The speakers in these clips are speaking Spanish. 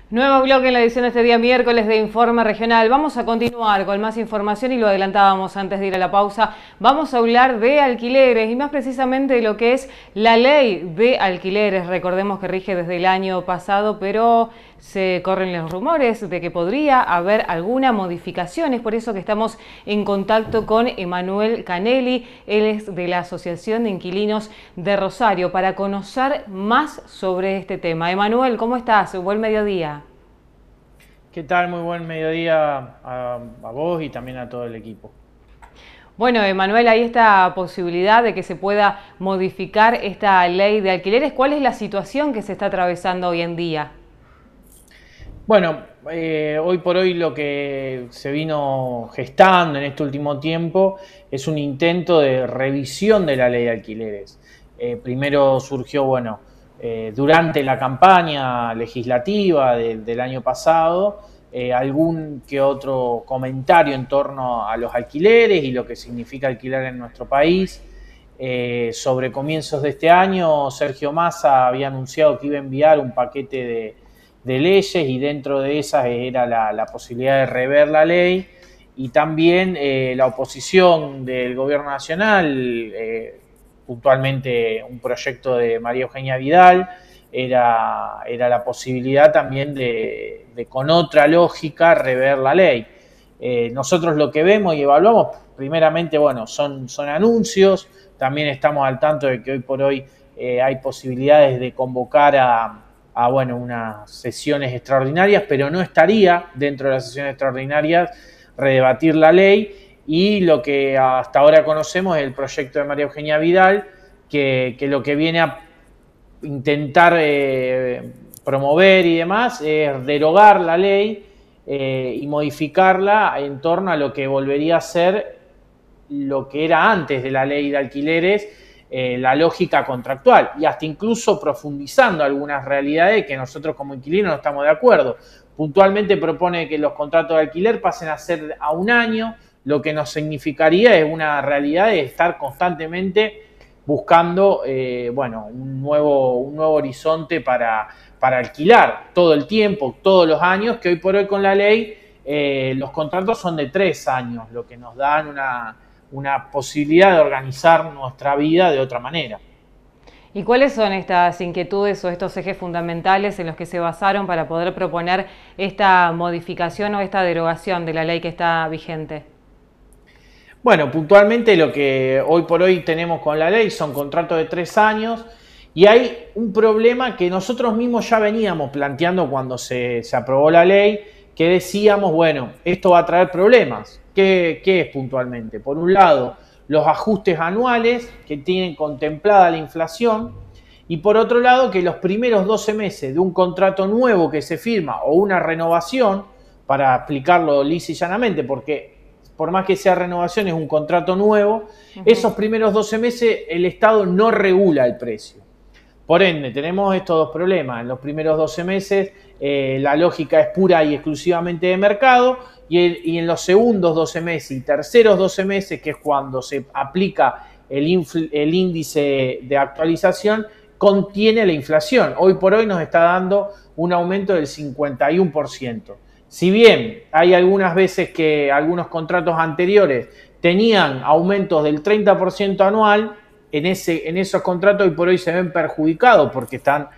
Nuevo bloque en la edición de este día miércoles de Informe Regional. Vamos a continuar con más información y lo adelantábamos antes de ir a la pausa. Vamos a hablar de alquileres y más precisamente de lo que es la ley de alquileres. Recordemos que rige desde el año pasado, pero se corren los rumores de que podría haber alguna modificación. Es por eso que estamos en contacto con Emanuel Canelli. Él es de la Asociación de Inquilinos de Rosario para conocer más sobre este tema. Emanuel, ¿cómo estás? Buen mediodía. ¿Qué tal? Muy buen mediodía a vos y también a todo el equipo. Bueno, Emanuel, hay esta posibilidad de que se pueda modificar esta ley de alquileres. ¿Cuál es la situación que se está atravesando hoy en día? Bueno, hoy por hoy lo que se vino gestando en este último tiempo es un intento de revisión de la ley de alquileres. Primero surgió, bueno, durante la campaña legislativa del año pasado, algún que otro comentario en torno a los alquileres y lo que significa alquilar en nuestro país. Sobre comienzos de este año, Sergio Massa había anunciado que iba a enviar un paquete de leyes y dentro de esas era la posibilidad de rever la ley y también la oposición del gobierno nacional, puntualmente un proyecto de María Eugenia Vidal, era la posibilidad también de con otra lógica rever la ley. Nosotros lo que vemos y evaluamos, primeramente, bueno, son anuncios, también estamos al tanto de que hoy por hoy hay posibilidades de convocar bueno, unas sesiones extraordinarias, pero no estaría dentro de las sesiones extraordinarias redebatir la ley y lo que hasta ahora conocemos es el proyecto de María Eugenia Vidal, que lo que viene a intentar promover y demás es derogar la ley y modificarla en torno a lo que volvería a ser lo que era antes de la ley de alquileres, la lógica contractual y hasta incluso profundizando algunas realidades que nosotros como inquilinos no estamos de acuerdo. Puntualmente propone que los contratos de alquiler pasen a ser a un año, lo que nos significaría es una realidad de estar constantemente buscando bueno, un nuevo horizonte para alquilar todo el tiempo, todos los años, que hoy por hoy con la ley los contratos son de 3 años, lo que nos dan una posibilidad de organizar nuestra vida de otra manera. ¿Y cuáles son estas inquietudes o estos ejes fundamentales en los que se basaron para poder proponer esta modificación o esta derogación de la ley que está vigente? Bueno, puntualmente lo que hoy por hoy tenemos con la ley son contratos de 3 años y hay un problema que nosotros mismos ya veníamos planteando cuando se aprobó la ley, que decíamos, bueno, esto va a traer problemas. ¿Qué es puntualmente? Por un lado, los ajustes anuales que tienen contemplada la inflación y por otro lado, que los primeros 12 meses de un contrato nuevo que se firma o una renovación, para explicarlo lisa y llanamente, porque por más que sea renovación es un contrato nuevo, esos primeros 12 meses el Estado no regula el precio. Por ende, tenemos estos dos problemas. En los primeros 12 meses la lógica es pura y exclusivamente de mercado y en los segundos 12 meses y terceros 12 meses, que es cuando se aplica el índice de actualización, contiene la inflación. Hoy por hoy nos está dando un aumento del 51%. Si bien hay algunas veces que algunos contratos anteriores tenían aumentos del 30% anual, en esos contratos hoy por hoy se ven perjudicados porque están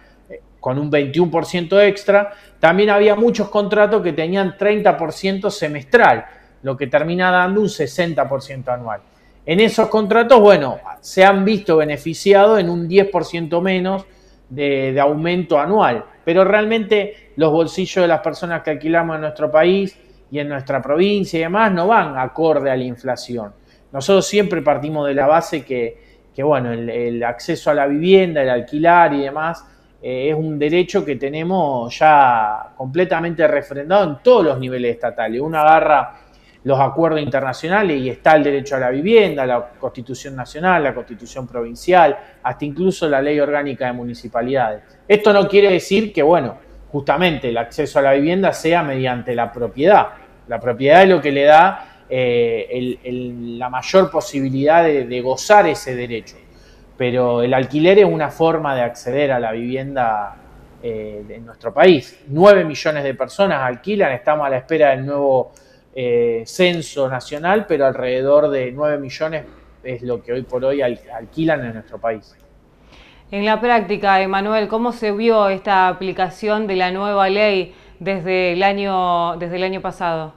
con un 21% extra. También había muchos contratos que tenían 30% semestral, lo que termina dando un 60% anual. En esos contratos, bueno, se han visto beneficiados en un 10% menos de aumento anual, pero realmente los bolsillos de las personas que alquilamos en nuestro país y en nuestra provincia y demás no van acorde a la inflación. Nosotros siempre partimos de la base que bueno, el acceso a la vivienda, el alquilar y demás, es un derecho que tenemos ya completamente refrendado en todos los niveles estatales. Uno agarra los acuerdos internacionales y está el derecho a la vivienda, la Constitución Nacional, la Constitución Provincial, hasta incluso la Ley Orgánica de Municipalidades. Esto no quiere decir que, bueno, justamente el acceso a la vivienda sea mediante la propiedad. La propiedad es lo que le da la mayor posibilidad de gozar ese derecho. Pero el alquiler es una forma de acceder a la vivienda en nuestro país. 9 millones de personas alquilan, estamos a la espera del nuevo censo nacional, pero alrededor de 9 millones es lo que hoy por hoy alquilan en nuestro país. En la práctica, Emanuel, ¿cómo se vio esta aplicación de la nueva ley desde el año pasado?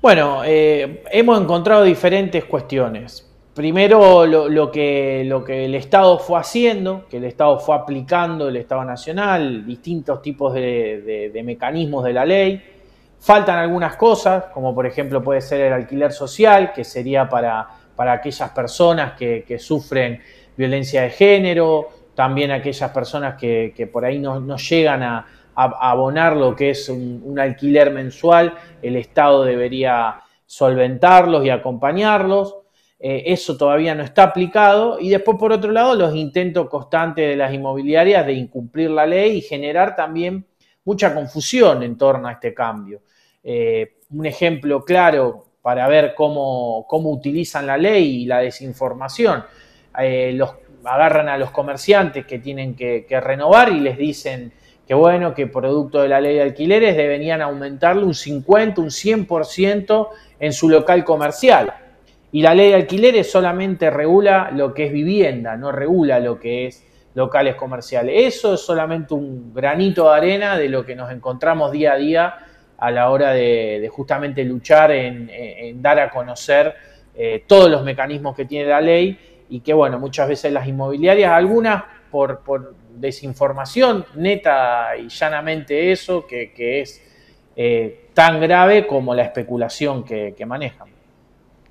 Bueno, hemos encontrado diferentes cuestiones. Primero, lo que el Estado fue haciendo, que el Estado fue aplicando, el Estado Nacional, distintos tipos de mecanismos de la ley. Faltan algunas cosas, como por ejemplo puede ser el alquiler social, que sería para aquellas personas que sufren violencia de género, también aquellas personas que por ahí no llegan a abonar lo que es un alquiler mensual, el Estado debería solventarlos y acompañarlos. Eso todavía no está aplicado. Y después, por otro lado, los intentos constantes de las inmobiliarias de incumplir la ley y generar también mucha confusión en torno a este cambio. Un ejemplo claro para ver cómo utilizan la ley y la desinformación. Agarran a los comerciantes que tienen que renovar y les dicen que bueno, que producto de la ley de alquileres deberían aumentarle un 50, un 100% en su local comercial. Y la ley de alquileres solamente regula lo que es vivienda, no regula lo que es locales comerciales. Eso es solamente un granito de arena de lo que nos encontramos día a día a la hora de justamente luchar en dar a conocer todos los mecanismos que tiene la ley y que, bueno, muchas veces las inmobiliarias, algunas por desinformación, neta y llanamente eso, que es tan grave como la especulación que manejan.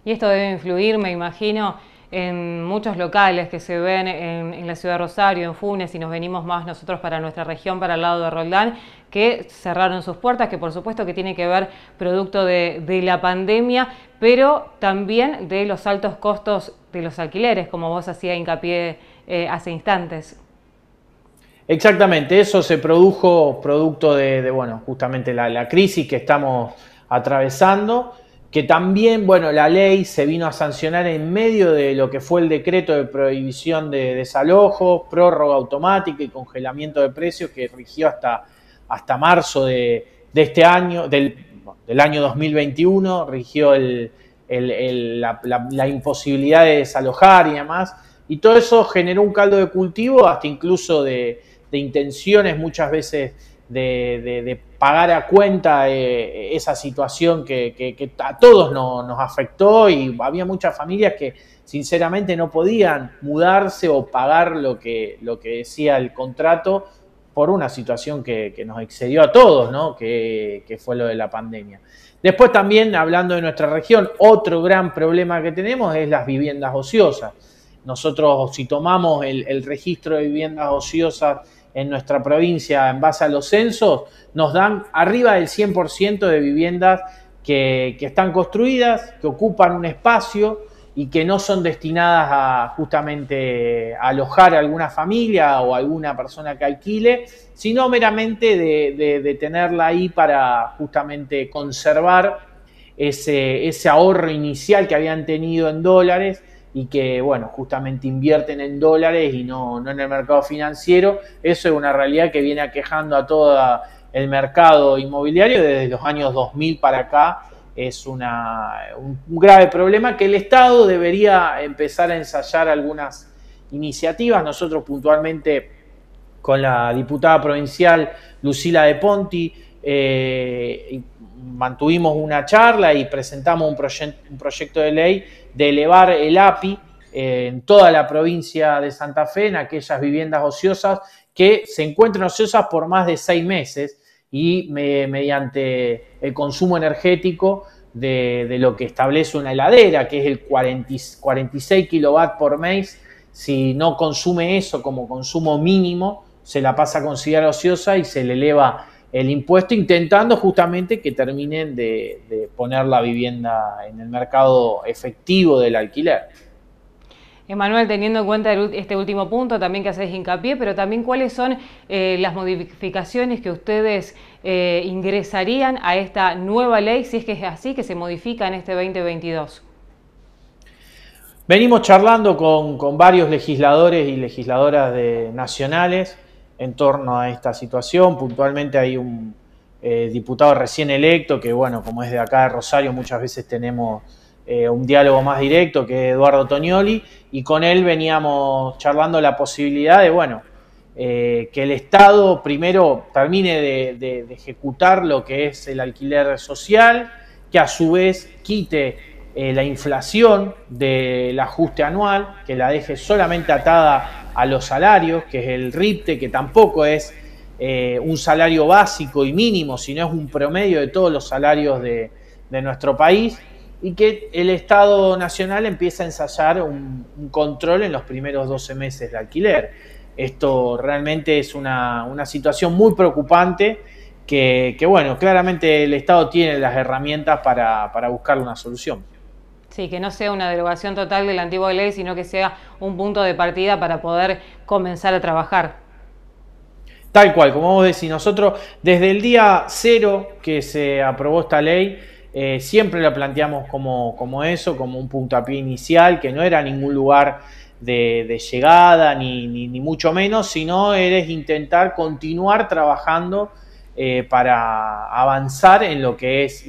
Y esto debe influir, me imagino, en muchos locales que se ven en la ciudad de Rosario, en Funes, y nos venimos más nosotros para nuestra región, para el lado de Roldán, que cerraron sus puertas, que por supuesto que tiene que ver producto de la pandemia, pero también de los altos costos de los alquileres, como vos hacía hincapié hace instantes. Exactamente, eso se produjo producto de bueno, justamente la crisis que estamos atravesando, que también, bueno, la ley se vino a sancionar en medio de lo que fue el decreto de prohibición de desalojo, prórroga automática y congelamiento de precios que rigió hasta marzo de este año, del año 2021, rigió la imposibilidad de desalojar y demás, y todo eso generó un caldo de cultivo hasta incluso de intenciones muchas veces de pagar a cuenta esa situación que a todos nos afectó, y había muchas familias que sinceramente no podían mudarse o pagar lo que decía el contrato por una situación que nos excedió a todos, ¿no? que fue lo de la pandemia. Después también, hablando de nuestra región, otro gran problema que tenemos es las viviendas ociosas. Nosotros, si tomamos el registro de viviendas ociosas en nuestra provincia en base a los censos, nos dan arriba del 100% de viviendas que están construidas, que ocupan un espacio y que no son destinadas a justamente alojar a alguna familia o a alguna persona que alquile, sino meramente de tenerla ahí para justamente conservar ese ahorro inicial que habían tenido en dólares y que, bueno, justamente invierten en dólares y no en el mercado financiero. Eso es una realidad que viene aquejando a todo el mercado inmobiliario desde los años 2000 para acá. Es un grave problema que el Estado debería empezar a ensayar algunas iniciativas. Nosotros puntualmente con la diputada provincial Lucila de Ponti mantuvimos una charla y presentamos un proyecto de ley de elevar el API en toda la provincia de Santa Fe en aquellas viviendas ociosas que se encuentren ociosas por más de 6 meses y mediante el consumo energético de lo que establece una heladera, que es el 46 kilovatios por mes. Si no consume eso como consumo mínimo, se la pasa a considerar ociosa y se le eleva el impuesto, intentando justamente que terminen de poner la vivienda en el mercado efectivo del alquiler. Emanuel, teniendo en cuenta este último punto también que hacéis hincapié, pero también cuáles son las modificaciones que ustedes ingresarían a esta nueva ley, si es que es así, que se modifica en este 2022. Venimos charlando con varios legisladores y legisladoras nacionales en torno a esta situación. Puntualmente hay un diputado recién electo que, bueno, como es de acá de Rosario, muchas veces tenemos un diálogo más directo, que es Eduardo Tognoli, y con él veníamos charlando la posibilidad de, bueno, que el Estado primero termine de ejecutar lo que es el alquiler social, que a su vez quite la inflación del ajuste anual, que la deje solamente atada a los salarios, que es el RIPTE, que tampoco es un salario básico y mínimo, sino es un promedio de todos los salarios de nuestro país, y que el Estado Nacional empiece a ensayar un control en los primeros 12 meses de alquiler. Esto realmente es una situación muy preocupante que, bueno, claramente el Estado tiene las herramientas para buscar una solución. Sí, que no sea una derogación total de la antigua ley, sino que sea un punto de partida para poder comenzar a trabajar. Tal cual, como vos decís, nosotros desde el día cero que se aprobó esta ley, siempre la planteamos como eso, como un puntapié inicial, que no era ningún lugar de llegada, ni mucho menos, sino es intentar continuar trabajando para avanzar en lo que es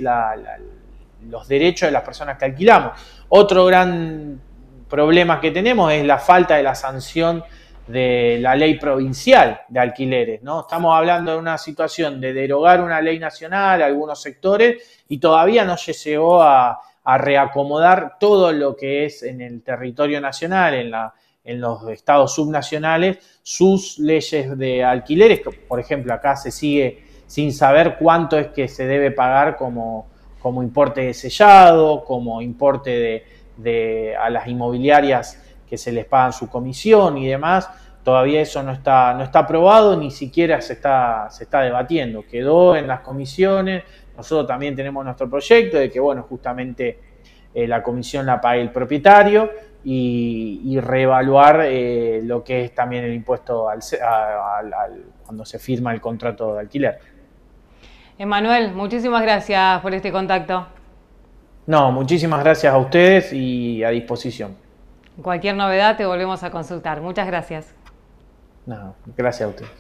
los derechos de las personas que alquilamos. Otro gran problema que tenemos es la falta de la sanción de la ley provincial de alquileres, ¿no? Estamos hablando de una situación de derogar una ley nacional a algunos sectores y todavía no se llegó a reacomodar todo lo que es en el territorio nacional, en los estados subnacionales, sus leyes de alquileres. Por ejemplo, acá se sigue sin saber cuánto es que se debe pagar como importe de sellado, como importe a las inmobiliarias que se les pagan su comisión y demás. Todavía eso no está aprobado, ni siquiera se está debatiendo. Quedó en las comisiones. Nosotros también tenemos nuestro proyecto de que, bueno, justamente la comisión la pague el propietario y reevaluar lo que es también el impuesto cuando se firma el contrato de alquiler. Emanuel, muchísimas gracias por este contacto. No, muchísimas gracias a ustedes y a disposición. Cualquier novedad te volvemos a consultar. Muchas gracias. No, gracias a ustedes.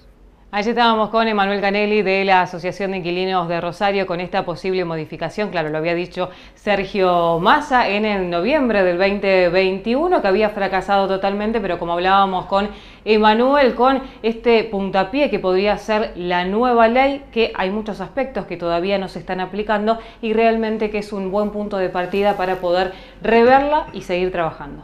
Allí estábamos con Emanuel Canelli de la Asociación de Inquilinos de Rosario con esta posible modificación. Claro, lo había dicho Sergio Massa en el noviembre del 2021, que había fracasado totalmente, pero como hablábamos con Emanuel, con este puntapié que podría ser la nueva ley, que hay muchos aspectos que todavía no se están aplicando y realmente que es un buen punto de partida para poder reverla y seguir trabajando.